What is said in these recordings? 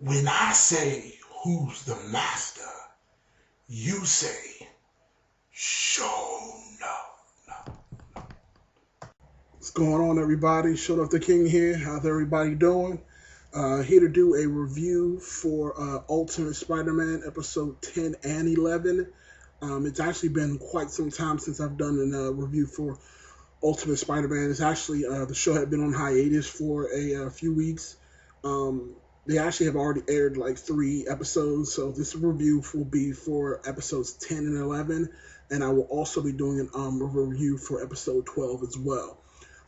When I say who's the master, you say show no. What's going on, everybody? Shut Up the King here. How's everybody doing? Here to do a review for Ultimate Spider-Man episode 10 and 11. It's actually been quite some time since I've done a review for Ultimate Spider-Man. It's actually, the show had been on hiatus for a few weeks. They actually have already aired like 3 episodes, so this review will be for episodes 10 and 11, and I will also be doing a review for episode 12 as well.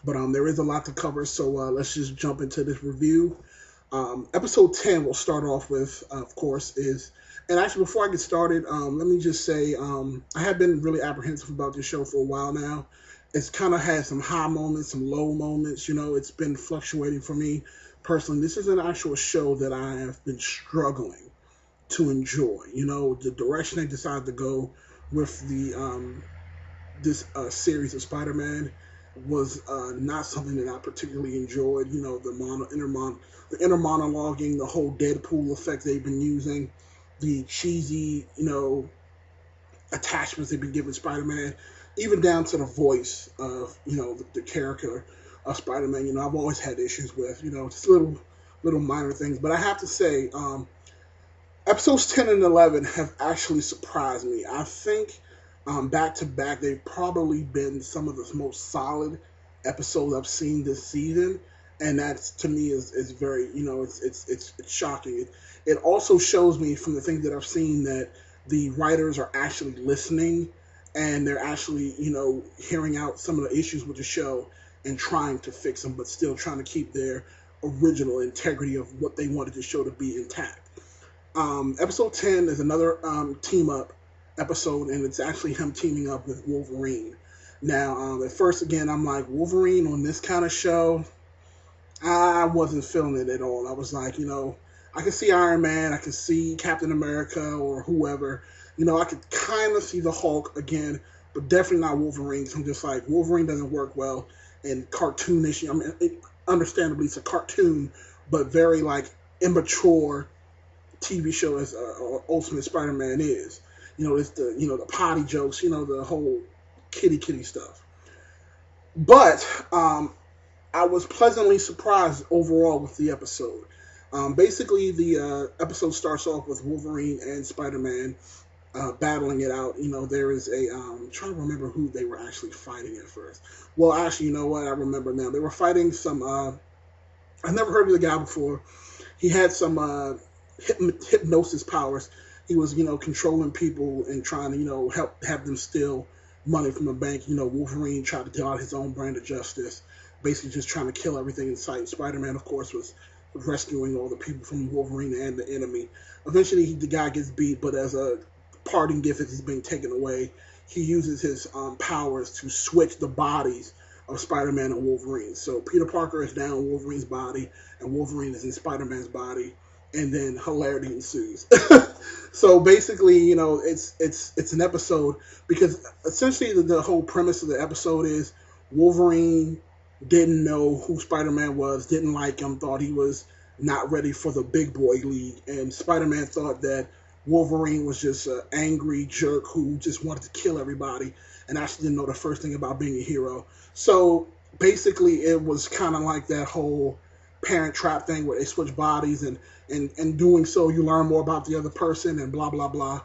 But there is a lot to cover, so let's just jump into this review. Episode 10 we'll start off with, of course, and actually before I get started, let me just say I have been really apprehensive about this show for a while now. It's kind of had some high moments, some low moments, it's been fluctuating for me. Personally, this is an actual show that I have been struggling to enjoy. The direction they decided to go with this series of Spider-Man was not something that I particularly enjoyed. The inner monologuing, the whole Deadpool effect they've been using, the cheesy, attachments they've been giving Spider-Man, even down to the voice of, the character of Spider-Man. I've always had issues with, just little minor things. But I have to say, episodes 10 and 11 have actually surprised me. I think back to back, they've probably been some of the most solid episodes I've seen this season. And that, to me, is very, it's shocking. It also shows me from the things that I've seen that the writers are actually listening and they're actually, hearing out some of the issues with the show and trying to fix them, but still trying to keep their original integrity of what they wanted the show to be intact. Episode 10 is another team-up episode, and it's actually him teaming up with Wolverine. Now, at first, again, I'm like, Wolverine on this kind of show? I wasn't feeling it at all. I was like, I could see Iron Man, I could see Captain America or whoever. I could kind of see the Hulk again, but definitely not Wolverine. So I'm just like, Wolverine doesn't work well and cartoonish. I mean, understandably, it's a cartoon, but very immature TV show as Ultimate Spider-Man is. It's the potty jokes, the whole kitty stuff. But I was pleasantly surprised overall with the episode. Basically, the episode starts off with Wolverine and Spider-Man battling it out. There is I'm trying to remember who they were actually fighting at first. Well, actually, you know what? I remember now. They were fighting some, I've never heard of the guy before. He had some hypnosis powers. He was, controlling people and trying to, have them steal money from a bank. Wolverine tried to deal out his own brand of justice, basically just trying to kill everything in sight. Spider-Man, of course, was rescuing all the people from Wolverine and the enemy. Eventually, the guy gets beat, but as a parting gift as he's being taken away, he uses his powers to switch the bodies of Spider-Man and Wolverine. So Peter Parker is down in Wolverine's body, and Wolverine is in Spider-Man's body, and then hilarity ensues. So basically, it's an episode because essentially the whole premise of the episode is Wolverine didn't know who Spider-Man was, didn't like him, thought he was not ready for the big boy league, and Spider-Man thought that Wolverine was just an angry jerk who just wanted to kill everybody and actually didn't know the first thing about being a hero. So basically it was kind of like that whole Parent Trap thing where they switch bodies and doing so you learn more about the other person and blah, blah, blah.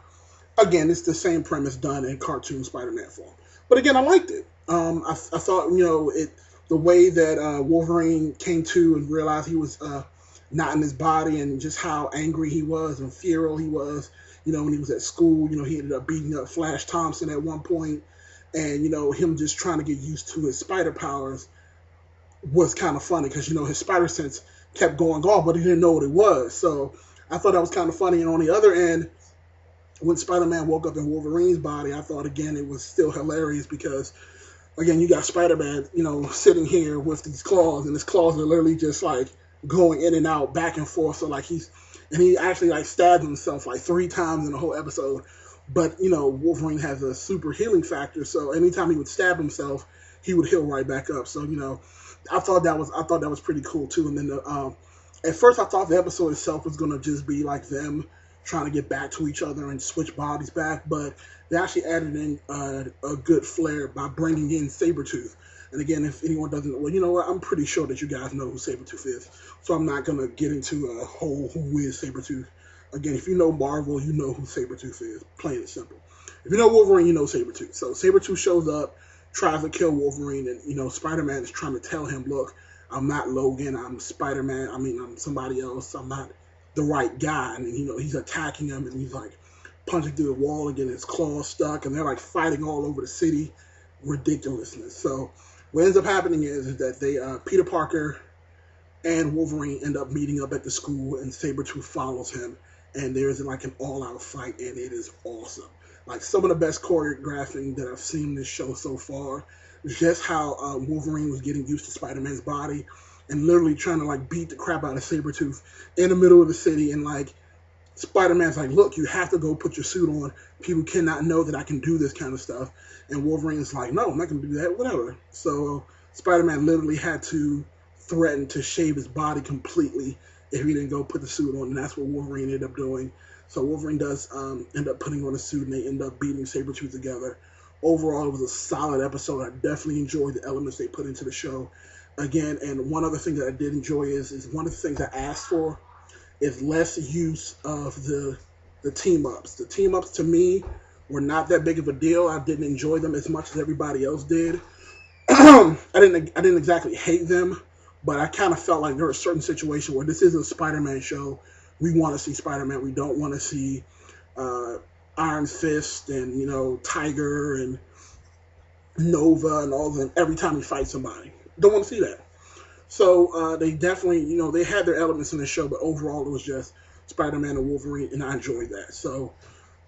Again, it's the same premise done in cartoon Spider-Man form. But again, I liked it. I thought, the way that Wolverine came to and realized he was not in his body and just how angry he was and feral he was, when he was at school, he ended up beating up Flash Thompson at one point, and, him just trying to get used to his spider powers was kind of funny because, his spider sense kept going on, but he didn't know what it was. So I thought that was kind of funny. And on the other end, when Spider-Man woke up in Wolverine's body, I thought, again, it was still hilarious because, again, you got Spider-Man, sitting here with these claws, and his claws are literally just going in and out, back and forth. So he actually stabbed himself 3 times in the whole episode. But Wolverine has a super healing factor, so anytime he would stab himself, he would heal right back up. So I thought that was pretty cool too. And then At first, I thought the episode itself was going to just be like them trying to get back to each other and switch bodies back, but they actually added in a good flair by bringing in Sabretooth. And again, if anyone doesn't know, well, you know what, I'm pretty sure that you guys know who Sabretooth is, so I'm not going to get into a whole who is Sabretooth. Again, if you know Marvel, you know who Sabretooth is, plain and simple. If you know Wolverine, you know Sabretooth. So Sabretooth shows up, tries to kill Wolverine, and, you know, Spider-Man is trying to tell him, look, I'm not Logan, I'm Spider-Man, I'm somebody else, I'm not the right guy. And, you know, he's attacking him, and he's, like, punching through the wall and getting his claws stuck, and they're, like, fighting all over the city. Ridiculousness. So what ends up happening is that they, Peter Parker and Wolverine end up meeting up at the school, and Sabretooth follows him, and there's, like, an all-out fight, and it is awesome. Like, some of the best choreographing that I've seen in this show so far. Just how Wolverine was getting used to Spider-Man's body and literally trying to, like, beat the crap out of Sabretooth in the middle of the city. And, like, Spider-Man's like, look, you have to go put your suit on. People cannot know that I can do this kind of stuff. And Wolverine's like, no, I'm not going to do that, whatever. So Spider-Man literally had to threaten to shave his body completely if he didn't go put the suit on. And that's what Wolverine ended up doing. So Wolverine does end up putting on a suit, and they end up beating Sabretooth together. Overall, it was a solid episode. I definitely enjoyed the elements they put into the show. Again, and one other thing that I did enjoy is one of the things I asked for is less use of the team-ups. The team-ups, to me, were not that big of a deal. I didn't enjoy them as much as everybody else did. I didn't exactly hate them, but I kind of felt like there were a certain situation where this is a Spider-Man show. We want to see Spider-Man. We don't want to see Iron Fist and, you know, Tiger and Nova and all of them every time he fights somebody. Don't want to see that. So they definitely, you know, they had their elements in the show, but overall it was just Spider-Man and Wolverine, and I enjoyed that. So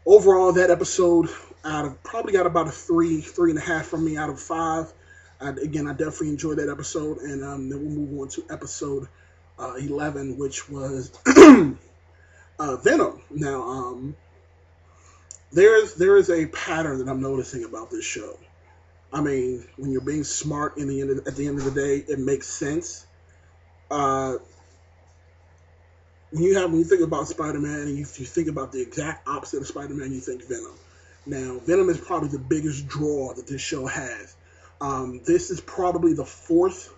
overall, that episode probably got about a 3.5 from me out of 5. Again, I definitely enjoyed that episode, and then we'll move on to episode 11, which was Venom. Now, there is a pattern that I'm noticing about this show. I mean, when you're being smart at the end of the day, it makes sense. When you think about Spider-Man, and you think about the exact opposite of Spider-Man, you think Venom. Now, Venom is probably the biggest draw that this show has. This is probably the fourth.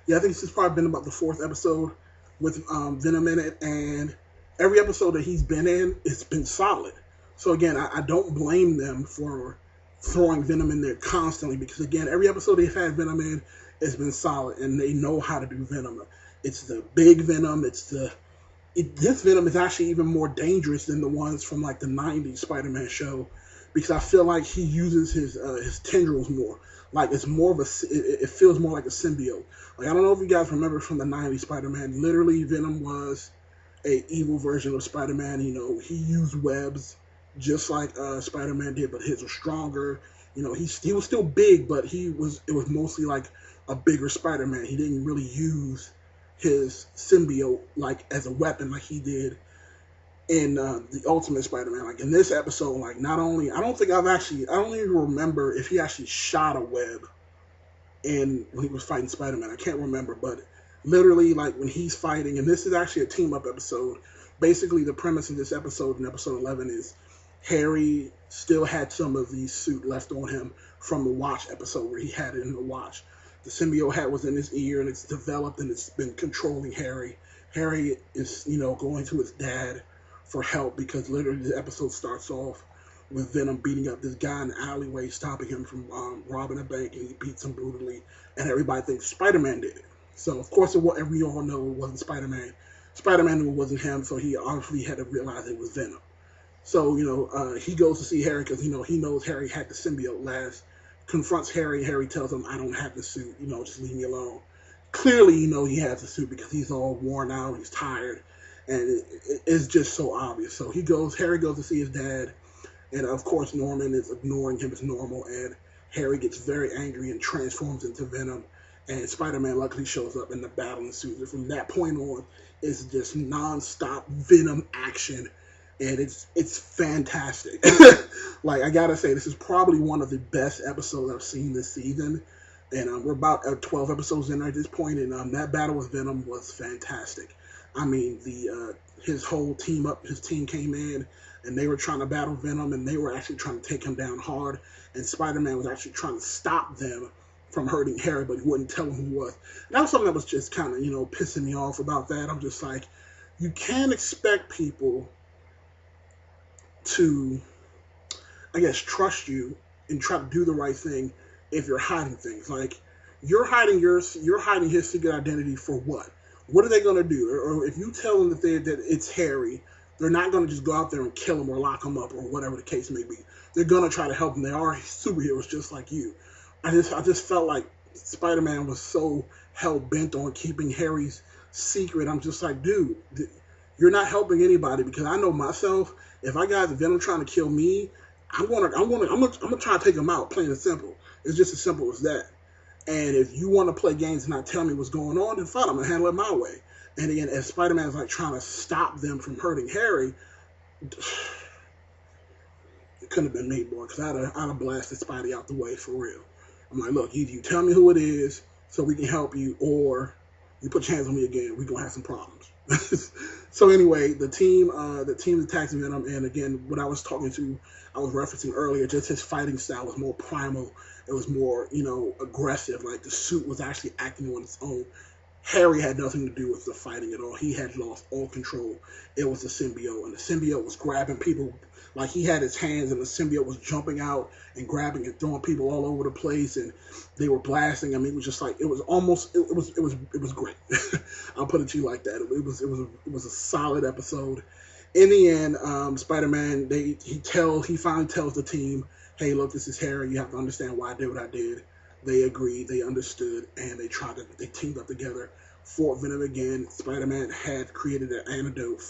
Yeah, I think this has probably been about the fourth episode with Venom in it, and every episode that he's been in, it's been solid. So again, I don't blame them for throwing Venom in there constantly, because again, every episode they've had Venom in has been solid, and they know how to do Venom. It's the big Venom. This Venom is actually even more dangerous than the ones from like the '90s Spider-Man show, because I feel like he uses his tendrils more. Like it's more of it feels more like a symbiote. Like, I don't know if you guys remember from the '90s Spider-Man. Literally, Venom was a evil version of Spider-Man. You know, he used webs just like Spider-Man did, but his was stronger. You know, he was still big, but it was mostly like a bigger Spider-Man. He didn't really use his symbiote like as a weapon like he did in the Ultimate Spider-Man. Like in this episode, like I don't even remember if he actually shot a web when he was fighting Spider-Man. I can't remember, but literally, like when he's fighting, and this is actually a team-up episode. Basically, the premise of this episode, in episode 11, is Harry still had some of the suit left on him from the Watch episode where he had it in the Watch. The symbiote hat was in his ear, and it's developed, and it's been controlling Harry. Harry is, going to his dad for help, because literally the episode starts off with Venom beating up this guy in the alleyway, stopping him from robbing a bank, and he beats him brutally, and everybody thinks Spider-Man did it. So, of course, we all know it wasn't Spider-Man. Spider-Man knew it wasn't him, so he obviously had to realize it was Venom. So, he goes to see Harry because, he knows Harry had the symbiote last. Confronts Harry. Harry tells him, I don't have the suit. Just leave me alone. Clearly, he has the suit because he's all worn out. He's tired. And it's just so obvious. So Harry goes to see his dad. And, of course, Norman is ignoring him as normal. And Harry gets very angry and transforms into Venom. And Spider-Man luckily shows up, and the battle ensues. And from that point on, it's just non-stop Venom action. And it's fantastic. Like, I gotta say, this is probably one of the best episodes I've seen this season. And we're about 12 episodes in at this point, and that battle with Venom was fantastic. I mean, his whole team his team came in, and they were trying to battle Venom, and they were actually trying to take him down hard. And Spider-Man was actually trying to stop them from hurting Harry, but he wouldn't tell him who he was. And that was something that was just kind of, pissing me off about that. I'm just like, you can't expect people to, I guess, trust you and try to do the right thing if you're hiding things. Like, you're hiding his secret identity for what? What are they going to do? Or if you tell them that it's Harry, they're not going to just go out there and kill him or lock him up or whatever the case may be. They're going to try to help him. They are superheroes just like you. I just felt like Spider-Man was so hell-bent on keeping Harry's secret. I'm just like, dude, you're not helping anybody, because I know myself, if I got Venom trying to kill me, I'm gonna try to take him out, plain and simple. It's just as simple as that. And if you want to play games and not tell me what's going on, then fine, I'm gonna handle it my way. And again, as Spider-Man's like trying to stop them from hurting Harry, it couldn't have been me, boy, because I'd have blasted Spidey out the way for real. I'm like, look, either you tell me who it is so we can help you, or you put your hands on me again, we're gonna have some problems. So anyway, the team attacks Venom, and again, what I was referencing earlier, just his fighting style was more primal. It was more, aggressive. Like, the suit was actually acting on its own. Harry had nothing to do with the fighting at all. He had lost all control. It was the symbiote, and the symbiote was grabbing people. Like, he had his hands, and the symbiote was jumping out and grabbing and throwing people all over the place, and they were blasting. I mean, it was just like, it was great. I'll put it to you like that. It was a solid episode. In the end, Spider-Man, he finally tells the team, hey, look, this is Harry. You have to understand why I did what I did. They agreed, they understood, and they teamed up together, fought Venom again. Spider-Man had created an antidote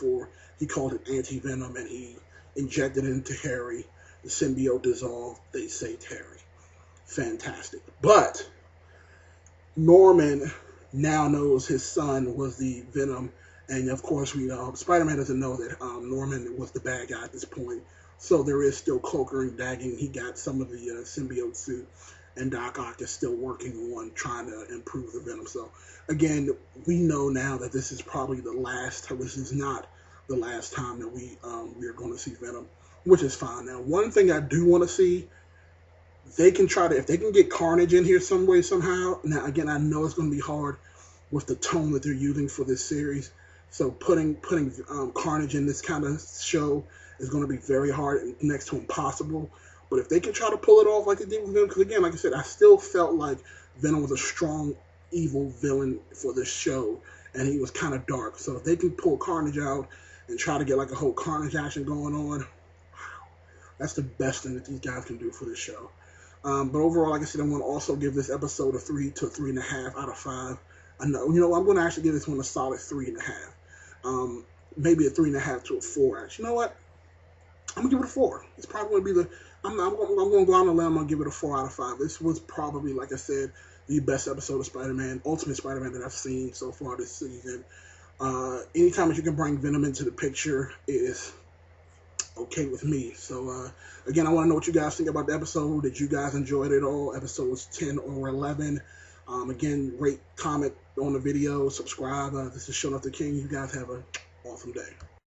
he called it anti-venom, and he injected it into Harry. The symbiote dissolved. They saved Harry. Fantastic. But Norman now knows his son was the Venom, and of course Spider-Man doesn't know that Norman was the bad guy at this point. So there is still cloaking and dagging. He got some of the symbiote suit, and Doc Ock is still working on trying to improve the Venom. So again, we know now that this is probably this is not the last time that we are going to see Venom, which is fine. Now, one thing I do want to see, if they can get Carnage in here some way, somehow. Now, again, I know it's going to be hard with the tone that they're using for this series. So putting Carnage in this kind of show is going to be very hard and next to impossible. But if they can try to pull it off like they did with Venom, because again, like I said, I still felt like Venom was a strong, evil villain for this show, and he was kind of dark. So if they can pull Carnage out and try to get like a whole Carnage action going on, wow, that's the best thing that these guys can do for this show. But overall, like I said, I'm going to also give this episode a 3 to a 3.5 out of 5. I know, I'm going to actually give this one a solid 3.5. Maybe a 3.5 to a 4. Actually, you know what? I'm going to give it a 4. It's probably going to be I'm going to go on a limb. I'm going to give it a 4 out of 5. This was probably, like I said, the best episode of Spider-Man, Ultimate Spider-Man that I've seen so far this season. Anytime that you can bring Venom into the picture is okay with me. So, again, I want to know what you guys think about the episode. Did you guys enjoy it at all? Episodes 10 or 11. Again, rate, comment on the video, subscribe. This is Show Off the King. You guys have an awesome day.